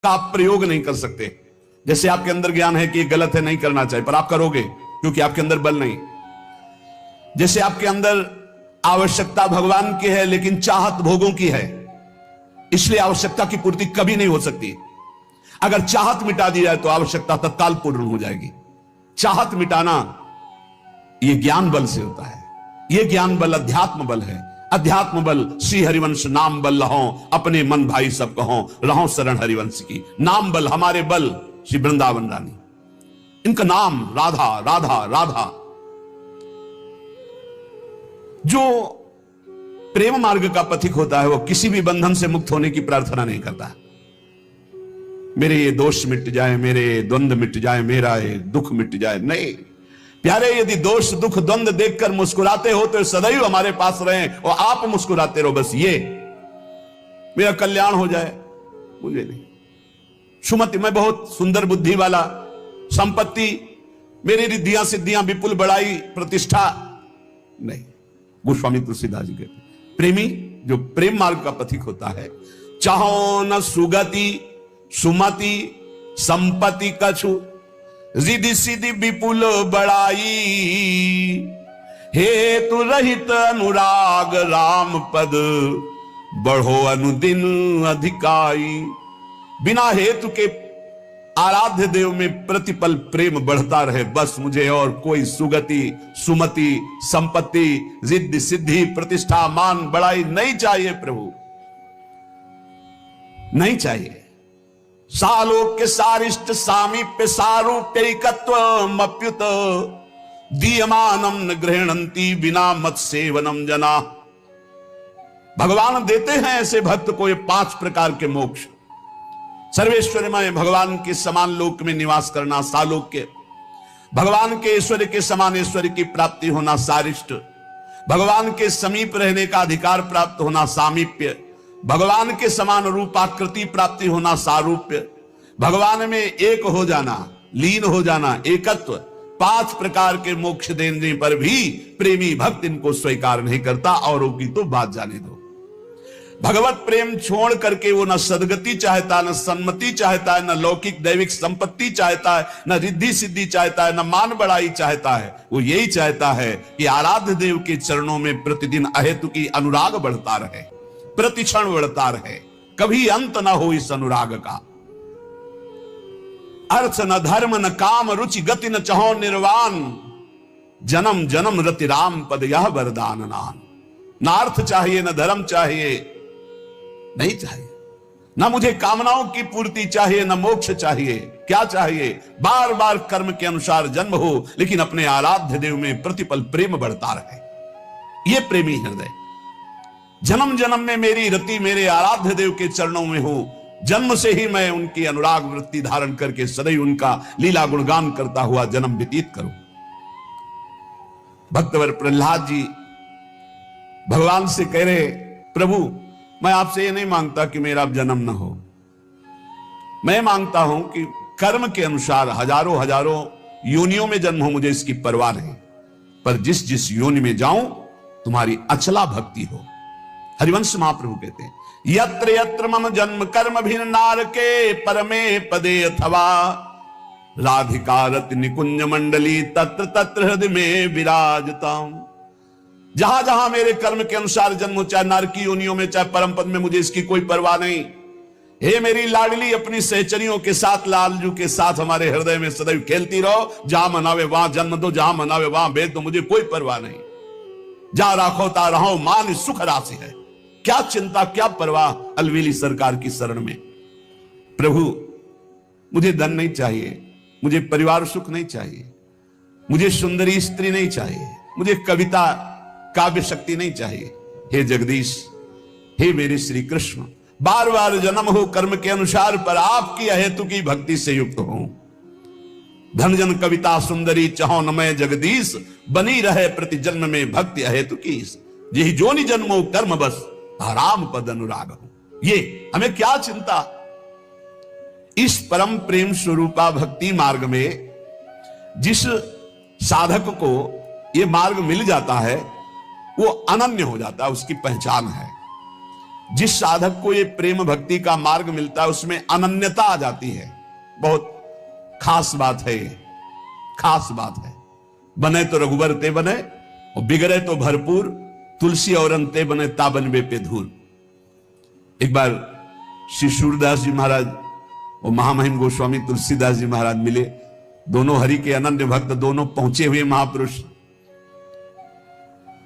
का आप प्रयोग नहीं कर सकते। जैसे आपके अंदर ज्ञान है कि ये गलत है, नहीं करना चाहिए, पर आप करोगे क्योंकि आपके अंदर बल नहीं। जैसे आपके अंदर आवश्यकता भगवान की है लेकिन चाहत भोगों की है, इसलिए आवश्यकता की पूर्ति कभी नहीं हो सकती। अगर चाहत मिटा दी जाए तो आवश्यकता तत्काल पूर्ण हो जाएगी। चाहत मिटाना यह ज्ञान बल से होता है। यह ज्ञान बल अध्यात्म बल है। अध्यात्म बल श्री हरिवंश नाम बल लहो, अपने मन भाई सब कहो, रहो शरण हरिवंश की। नाम बल हमारे बल श्री वृंदावन रानी, इनका नाम राधा राधा राधा। जो प्रेम मार्ग का पथिक होता है वो किसी भी बंधन से मुक्त होने की प्रार्थना नहीं करता। मेरे ये दोष मिट जाए, मेरे द्वंद्व मिट जाए, मेरा ये दुख मिट जाए, नहीं प्यारे। यदि दोष दुख द्वंद्व देखकर मुस्कुराते हो तो सदैव हमारे पास रहें और आप मुस्कुराते रहो, बस ये मेरा कल्याण हो जाए, मुझे नहीं। सुमति मैं बहुत सुंदर बुद्धि वाला, संपत्ति, मेरी रिद्धियां सिद्धियां, विपुल बड़ाई प्रतिष्ठा, नहीं। गोस्वामी तुलसीदास जी कहते प्रेमी जो प्रेम मार्ग का पथिक होता है, चाहो न सुगति सुमति संपत्ति कछु, रिद्धि सिद्धि विपुल बड़ाई, हेतु रहित अनुराग राम पद, बढ़ो अनुदिन अधिकाई। बिना हेतु के आराध्य देव में प्रतिपल प्रेम बढ़ता रहे, बस मुझे और कोई सुगति सुमति संपत्ति रिद्धि सिद्धि प्रतिष्ठा मान बड़ाई नहीं चाहिए प्रभु, नहीं चाहिए। सालोक्य सारिष्ट सामीप्य सारूप्यैकत्व मप्युत, दीयमानम न गृह्णन्ति बिना मत सेवनम जना। भगवान देते हैं ऐसे भक्त को ये 5 प्रकार के मोक्ष। सर्वेश्वरमय भगवान के समान लोक में निवास करना सालोक्य, भगवान के ऐश्वर्य के समान ऐश्वर्य की प्राप्ति होना सारिष्ट, भगवान के समीप रहने का अधिकार प्राप्त होना सामीप्य, भगवान के समान रूपाकृति प्राप्ति होना सारूप्य, भगवान में एक हो जाना, लीन हो जाना, एकत्व। 5 प्रकार के मोक्ष देने पर भी प्रेमी भक्त इनको स्वीकार नहीं करता। औरों की तो बात जाने दो। भगवत प्रेम छोड़ करके वो न सदगति चाहता, न सन्मति चाहता है, न लौकिक दैविक संपत्ति चाहता है, न रिद्धि सिद्धि चाहता है, न मान बड़ाई चाहता है। वो यही चाहता है कि आराध्य देव के चरणों में प्रतिदिन अहेतु की अनुराग बढ़ता रहे, प्रतिक्षण बढ़ता रहे, कभी अंत न हो इस अनुराग का। अर्थ न धर्म न काम रुचि गति न चहो निर्वाण, जन्म जन्म रति राम पद यह वरदान नान। न अर्थ चाहिए, न धर्म चाहिए, नहीं चाहिए, ना मुझे कामनाओं की पूर्ति चाहिए, ना मोक्ष चाहिए। क्या चाहिए? बार बार कर्म के अनुसार जन्म हो लेकिन अपने आराध्य देव में प्रतिपल प्रेम बढ़ता रहे। यह प्रेमी हृदय जन्म जन्म में मेरी रति मेरे आराध्य देव के चरणों में हो, जन्म से ही मैं उनकी अनुराग वृत्ति धारण करके सदैव उनका लीला गुणगान करता हुआ जन्म व्यतीत करूं। भक्तवर प्रहलाद जी भगवान से कह रहे, प्रभु मैं आपसे ये नहीं मांगता कि मेरा जन्म न हो, मैं मांगता हूं कि कर्म के अनुसार हजारों हजारों योनियों में जन्म हो, मुझे इसकी परवाह नहीं, पर जिस जिस योनि में जाऊं तुम्हारी अचला भक्ति हो। हरिवंश महाप्रभु कहते हैं, यत्र यत्र मम जन्म कर्म भिन्न नारके परमे पदे अथवा, राधिकारत निकुंज मंडली तत्र तत्र हृदय में विराजता। जहां जहां मेरे कर्म के अनुसार जन्म, चाहे नारकी योनियों में चाहे परम पद में, मुझे इसकी कोई परवाह नहीं। हे मेरी लाडली, अपनी सहचरियों के साथ लालजू के साथ हमारे हृदय में सदैव खेलती रहो। जहां मनावे वहां जन्म दो, जहां मनावे वहां भेज दो, मुझे कोई परवाह नहीं। जहां राखो ता रहो, मान सुख राशि है। क्या चिंता क्या परवाह अलवेली सरकार की शरण में। प्रभु मुझे धन नहीं चाहिए, मुझे परिवार सुख नहीं चाहिए, मुझे सुंदरी स्त्री नहीं चाहिए, मुझे कविता काव्य शक्ति नहीं चाहिए। हे जगदीश, हे मेरे श्री कृष्ण, बार बार जन्म हो कर्म के अनुसार, पर आपकी अहेतु की भक्ति से युक्त हो। धन जन कविता सुंदरी चहो न मैं जगदीश, बनी रहे प्रति जन्म में भक्ति अहेतु की। यही जोनि जन्मो कर्म बस राम पद अनुराग हो। ये हमें क्या चिंता। इस परम प्रेम स्वरूपा भक्ति मार्ग में जिस साधक को ये मार्ग मिल जाता है वो अनन्य हो जाता है, उसकी पहचान है। जिस साधक को ये प्रेम भक्ति का मार्ग मिलता है उसमें अनन्यता आ जाती है। बहुत खास बात है, ये खास बात है। बने तो रघुबर ते बने और बिगड़े तो भरपूर, तुलसी और अंते बने ताबनबे पे धूल। एक बार श्री सूरदास जी महाराज और महामहिम गोस्वामी तुलसीदास जी महाराज मिले। दोनों हरि के अनन्य भक्त, दोनों पहुंचे हुए महापुरुष।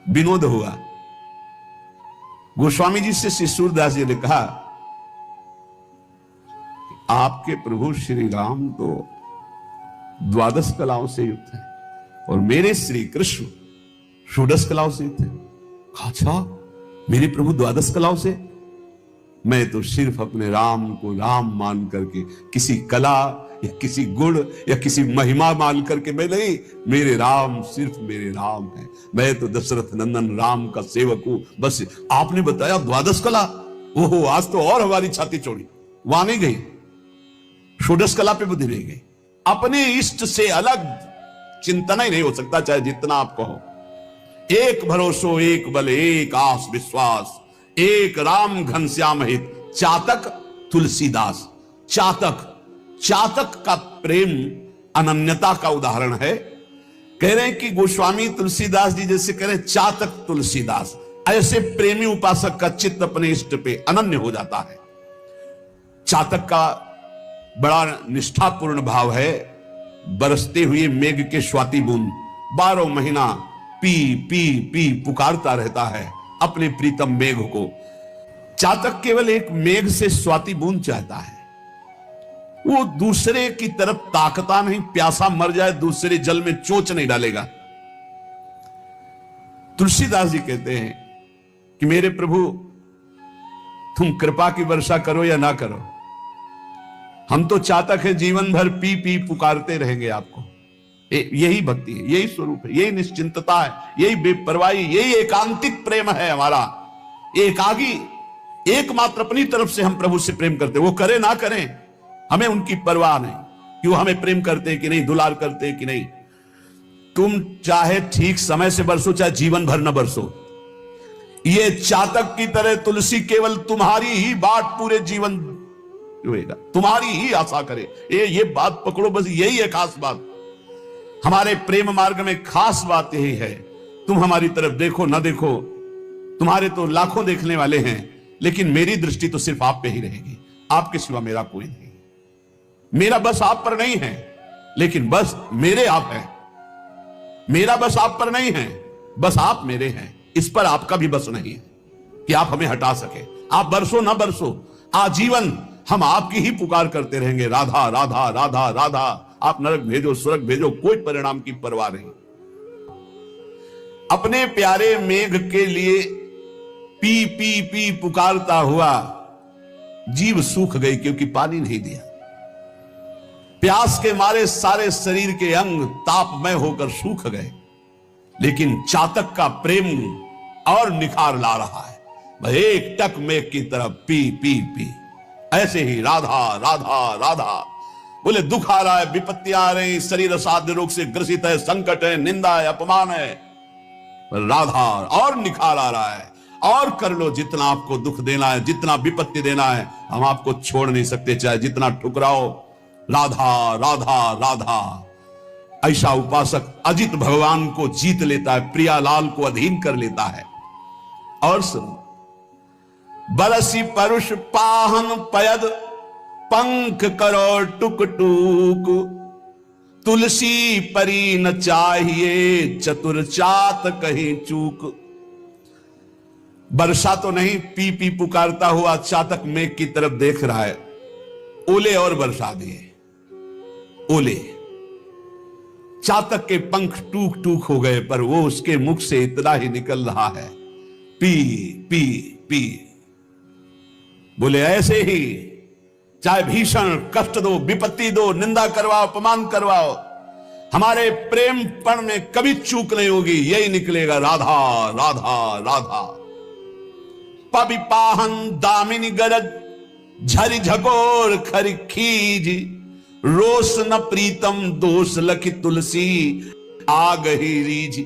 विनोद हुआ। गोस्वामी जी से श्री सूरदास जी ने कहा, आपके प्रभु श्री राम तो द्वादश कलाओं से युक्त है और मेरे श्री कृष्ण षोडश कलाओं से युक्त है। अच्छा, मेरे प्रभु द्वादश कलाओं से? मैं तो सिर्फ अपने राम को राम मान करके, किसी कला या किसी गुण या किसी महिमा मान करके मैं नहीं, मेरे राम सिर्फ मेरे राम है। मैं तो दशरथ नंदन राम का सेवक हूं। बस आपने बताया द्वादश कला, ओहो, आज तो और हमारी छाती चौड़ी। वहां नहीं गई, षोडश कला पे बुद्धि नहीं गई। अपने इष्ट से अलग चिंतन ही नहीं हो सकता, चाहे जितना आप कहो। एक भरोसो एक बल एक आस विश्वास, एक राम घनश्याम हित, चातक तुलसीदास। चातक, चातक का प्रेम अनन्यता का उदाहरण है। कह रहे हैं कि गोस्वामी तुलसीदास जी जैसे कह रहे चातक तुलसीदास, ऐसे प्रेमी उपासक का चित्त अपने इष्ट पे अनन्य हो जाता है। चातक का बड़ा निष्ठापूर्ण भाव है। बरसते हुए मेघ के स्वाति बूंद 12 महीना पी पी पी पुकारता रहता है अपने प्रीतम मेघ को। चातक केवल एक मेघ से स्वाति बूंद चाहता है। वो दूसरे की तरफ ताकता नहीं, प्यासा मर जाए दूसरे जल में चोंच नहीं डालेगा। तुलसीदास जी कहते हैं कि मेरे प्रभु तुम कृपा की वर्षा करो या ना करो, हम तो चातक है, जीवन भर पी पी पुकारते रहेंगे आपको। यही भक्ति है, यही स्वरूप है, यही निश्चिंतता है, यही बेपरवाही, यही एकांतिक प्रेम है हमारा। एकागी, एकमात्र अपनी तरफ से हम प्रभु से प्रेम करते, वो करे ना करें हमें उनकी परवाह नहीं कि वो हमें प्रेम करते हैं कि नहीं, दुलार करते हैं कि नहीं। तुम चाहे ठीक समय से बरसो, चाहे जीवन भर न बरसो, ये चातक की तरह तुलसी केवल तुम्हारी ही बाट पूरे जीवन होएगा, तुम्हारी ही आशा करे। ये बात पकड़ो, बस यही है खास बात। हमारे प्रेम मार्ग में खास बात यही है। तुम हमारी तरफ देखो ना देखो, तुम्हारे तो लाखों देखने वाले हैं, लेकिन मेरी दृष्टि तो सिर्फ आप पे ही रहेगी। आपके सिवा मेरा कोई नहीं। मेरा बस आप पर नहीं है, लेकिन बस मेरे आप हैं। मेरा बस आप पर नहीं है, बस आप मेरे हैं। इस पर आपका भी बस नहीं है कि आप हमें हटा सके। आप बरसो ना बरसो, आजीवन हम आपकी ही पुकार करते रहेंगे, राधा राधा राधा राधा। आप नरक भेजो स्वर्ग भेजो, कोई परिणाम की परवाह नहीं। अपने प्यारे मेघ के लिए पी पी पी पुकारता हुआ जीव सूख गई, क्योंकि पानी नहीं दिया। प्यास के मारे सारे शरीर के अंग तापमय होकर सूख गए, लेकिन चातक का प्रेम और निखार ला रहा है। वह एक टक मेघ की तरफ पी पी पी। ऐसे ही राधा राधा राधा। बोले दुख आ रहा है, विपत्तियां आ रही, शरीर असाध्य रोग से ग्रसित है, संकट है, निंदा है, अपमान है, राधा और निखार आ रहा है। और कर लो जितना आपको दुख देना है, जितना विपत्ति देना है, हम आपको छोड़ नहीं सकते, चाहे जितना ठुकराओ। राधा राधा राधा। ऐसा उपासक अजित भगवान को जीत लेता है, प्रियालाल को अधीन कर लेता है। और सुनो, बरसी परुष पाहन पयद पंख करो टुक टुक, तुलसी परी न चाहिए चतुर चात कहीं चूक। वर्षा तो नहीं, पी पी पुकारता हुआ चातक मेघ की तरफ देख रहा है। ओले और बरसा दिए, ओले। चातक के पंख टूक टूक हो गए, पर वो उसके मुख से इतना ही निकल रहा है, पी पी पी। बोले ऐसे ही चाहे भीषण कष्ट दो, विपत्ति दो, निंदा करवाओ, अपमान करवाओ, हमारे प्रेम पण में कभी चूक नहीं होगी। यही निकलेगा, राधा राधा राधा। पबि पाहन दामिनी गरज झरि झकोर खरि खीज, रोष न प्रीतम दोष लखी तुलसी आ गही रीझ।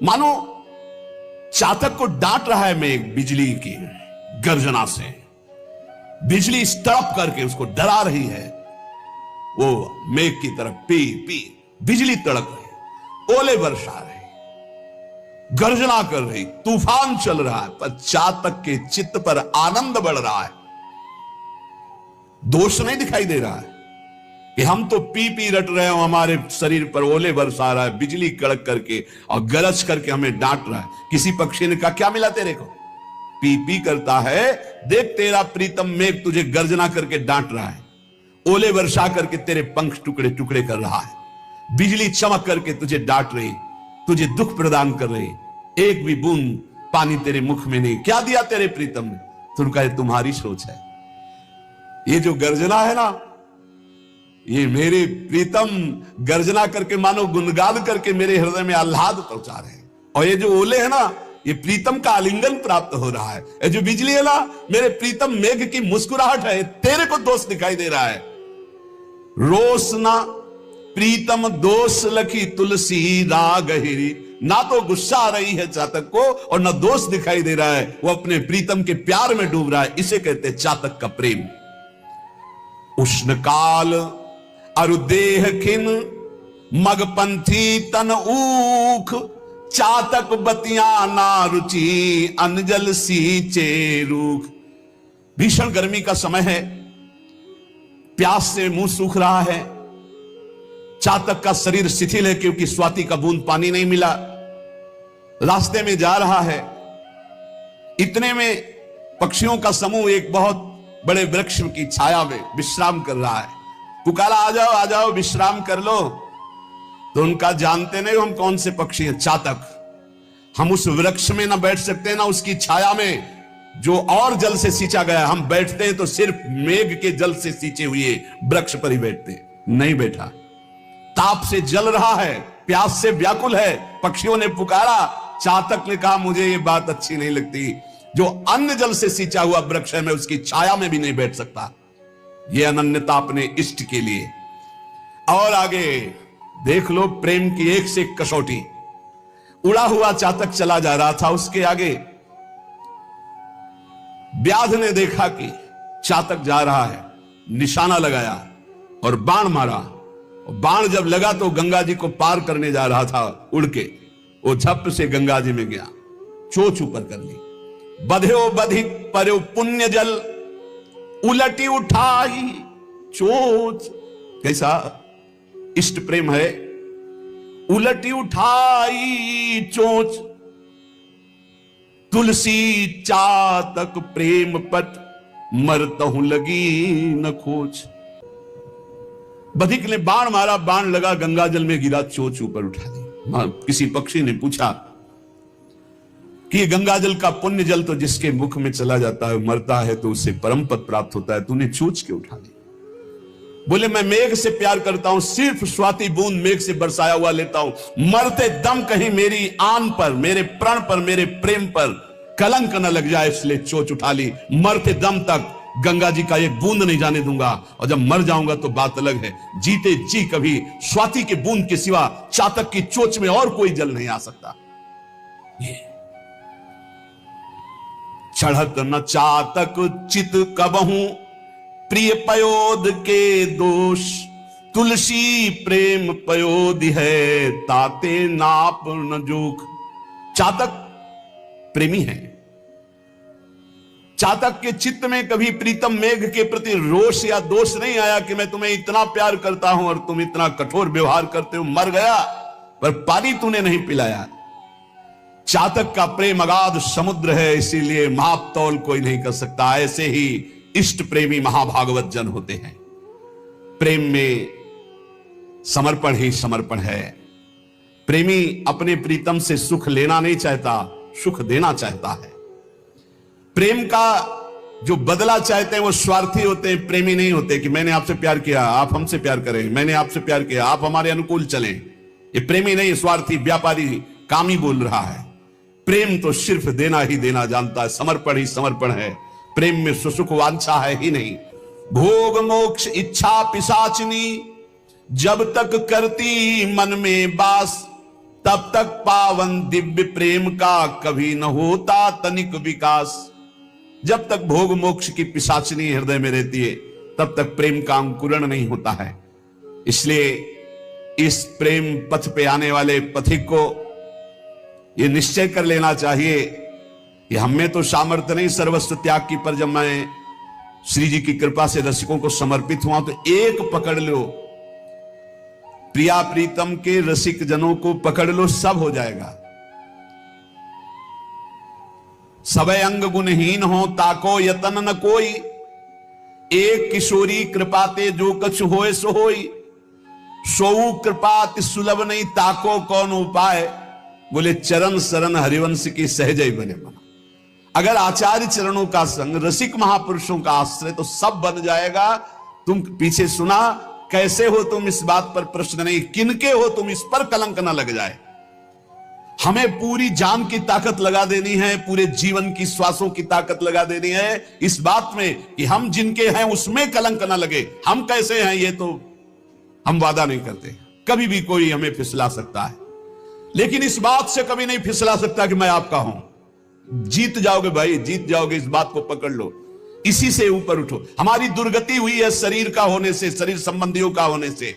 मानो चातक को डांट रहा है मेघ बिजली की गर्जना से। बिजली इस तड़प करके उसको डरा रही है। वो मेघ की तरफ पी पी बिजली तड़क रही, ओले बरसा रहे, गर्जना कर रही, तूफान चल रहा है, पर चातक के चित्त पर आनंद बढ़ रहा है। दोष नहीं दिखाई दे रहा है कि हम तो पी पी रट रहे हो, हमारे शरीर पर ओले बरसा रहा है, बिजली कड़क करके और गरज करके हमें डांट रहा है। किसी पक्षी ने कहा क्या मिला तेरे को? पी पी करता है, देख तेरा प्रीतम मेघ तुझे गर्जना करके डांट रहा है, ओले वर्षा करके तेरे पंख टुकड़े टुकड़े कर रहा है, बिजली चमक करके तुझे डांट रही, तुझे दुख प्रदान कर रही, एक भी बूंद पानी तेरे मुख में नहीं। क्या दिया तेरे प्रीतम ने? तुम कहे तुम्हारी सोच है। ये जो गर्जना है ना, ये मेरे प्रीतम गर्जना करके मानो गुनगान करके मेरे हृदय में आह्लाद पहुंचा रहे हैं। और ये जो ओले है ना, ये प्रीतम का आलिंगन प्राप्त हो रहा है। ये जो बिजली है ना, मेरे प्रीतम मेघ की मुस्कुराहट है। तेरे को दोष दिखाई दे रहा है। रोस ना प्रीतम दोष लखी तुलसी राग हिरी। ना तो गुस्सा आ रही है चातक को और ना दोष दिखाई दे रहा है, वो अपने प्रीतम के प्यार में डूब रहा है। इसे कहते हैं चातक का प्रेम। उष्ण काल अरुदेह खिन मगपंथी तन ऊख, चातक बतिया ना रुचि अनजल सींचे रूख। भीषण गर्मी का समय है, प्यास से मुंह सूख रहा है, चातक का शरीर शिथिल है क्योंकि स्वाति का बूंद पानी नहीं मिला, रास्ते में जा रहा है। इतने में पक्षियों का समूह एक बहुत बड़े वृक्ष की छाया में विश्राम कर रहा है। पुकारा आ जाओ विश्राम कर लो। तो उनका जानते नहीं हम कौन से पक्षी हैं, चातक। हम उस वृक्ष में ना बैठ सकते ना उसकी छाया में जो और जल से सींचा गया। हम बैठते हैं तो सिर्फ मेघ के जल से सींचे हुए वृक्ष पर ही बैठते, नहीं बैठा। ताप से जल रहा है, प्यास से व्याकुल है, पक्षियों ने पुकारा। चातक ने कहा मुझे ये बात अच्छी नहीं लगती, जो अन्न जल से सींचा हुआ वृक्ष है मैं उसकी छाया में भी नहीं बैठ सकता। ये अनन्यता अपने इष्ट के लिए। और आगे देख लो प्रेम की एक से एक कसौटी। उड़ा हुआ चातक चला जा रहा था, उसके आगे व्याध ने देखा कि चातक जा रहा है, निशाना लगाया और बाण मारा। और बाण जब लगा तो गंगा जी को पार करने जा रहा था उड़ के, वो झप से गंगा जी में गया, चोच ऊपर कर ली। बध्यो बधिक पर्यो पुण्य जल, उलटी उठाई चोच। कैसा इष्ट प्रेम है। उलटी उठाई चोच, तुलसी चातक प्रेम पट, मरतहु लगी न खोच। बधिक ने बाण मारा, बाण लगा, गंगा जल में गिरा, चोच ऊपर उठा दी। किसी पक्षी ने पूछा कि ये गंगा जल का पुण्य जल तो जिसके मुख में चला जाता है मरता है तो उससे परम पद प्राप्त होता है, तूने चोच के उठा ली। बोले मैं मेघ से प्यार करता हूं, सिर्फ स्वाति बूंद मेघ से बरसाया हुआ लेता हूं, मरते दम कहीं मेरी आन पर, मेरे प्रण पर, मेरे प्रेम पर कलंक न लग जाए, इसलिए चोच उठा ली। मरते दम तक गंगा जी का एक बूंद नहीं जाने दूंगा, और जब मर जाऊंगा तो बात अलग है। जीते जी कभी स्वाति के बूंद के सिवा चातक की चोच में और कोई जल नहीं आ सकता। ये चढ़त न चातक चित कबहू, प्रिय पयोद के दोष, तुलसी प्रेम पयोद है, ताते नाप न जोख। चातक प्रेमी है। चातक के चित्त में कभी प्रीतम मेघ के प्रति रोष या दोष नहीं आया कि मैं तुम्हें इतना प्यार करता हूं और तुम इतना कठोर व्यवहार करते हो। मर गया पर पानी तूने नहीं पिलाया। चातक का प्रेम अगाध समुद्र है, इसीलिए माप तौल कोई नहीं कर सकता। ऐसे ही इष्ट प्रेमी महाभागवत जन होते हैं। प्रेम में समर्पण ही समर्पण है। प्रेमी अपने प्रीतम से सुख लेना नहीं चाहता, सुख देना चाहता है। प्रेम का जो बदला चाहते हैं वो स्वार्थी होते हैं, प्रेमी नहीं होते कि मैंने आपसे प्यार किया आप हमसे प्यार करें, मैंने आपसे प्यार किया आप हमारे अनुकूल चलें। ये प्रेमी नहीं, स्वार्थी व्यापारी कामी बोल रहा है। प्रेम तो सिर्फ देना ही देना जानता है, समर्पण ही समर्पण है। प्रेम में सुसुख वांछा है ही नहीं। भोग मोक्ष इच्छा पिशाचिनी, जब तक करती मन में बास, तब तक पावन दिव्य प्रेम का कभी न होता तनिक विकास। जब तक भोग मोक्ष की पिशाचिनी हृदय में रहती है तब तक प्रेम का अंकुरण नहीं होता है। इसलिए इस प्रेम पथ पे आने वाले पथिक को यह निश्चय कर लेना चाहिए कि हमें तो सामर्थ्य नहीं सर्वस्व त्याग की, पर जब मैं श्री जी की कृपा से रसिकों को समर्पित हुआ तो एक पकड़ लो, प्रिया प्रीतम के रसिक जनों को पकड़ लो, सब हो जाएगा। सबे अंग गुणहीन हो ताको यतन न कोई, एक किशोरी कृपाते जो कछु होए सो होई, सोऊ कृपा सुलभ नहीं ताको कौन उपाय, बोले चरण शरण हरिवंश की सहजय बने बना। अगर आचार्य चरणों का संग, रसिक महापुरुषों का आश्रय, तो सब बन जाएगा। तुम पीछे सुना, कैसे हो तुम इस बात पर प्रश्न नहीं, किनके हो तुम इस पर कलंक ना लग जाए। हमें पूरी जान की ताकत लगा देनी है, पूरे जीवन की श्वासों की ताकत लगा देनी है इस बात में कि हम जिनके हैं उसमें कलंक ना लगे। हम कैसे हैं ये तो हम वादा नहीं करते, कभी भी कोई हमें फिसला सकता है, लेकिन इस बात से कभी नहीं फिसला सकता कि मैं आपका हूं। जीत जाओगे भाई, जीत जाओगे, इस बात को पकड़ लो, इसी से ऊपर उठो। हमारी दुर्गति हुई है शरीर का होने से, शरीर संबंधियों का होने से।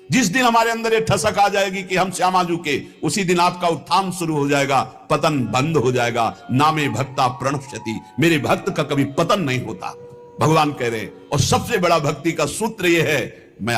जिस दिन हमारे अंदर ये ठसक आ जाएगी कि हम श्यामाजू के, उसी दिन आपका उत्थान शुरू हो जाएगा, पतन बंद हो जाएगा। नामे भक्ता प्रणश्यति, मेरे भक्त का कभी पतन नहीं होता, भगवान कह रहे। और सबसे बड़ा भक्ति का सूत्र यह है, मैं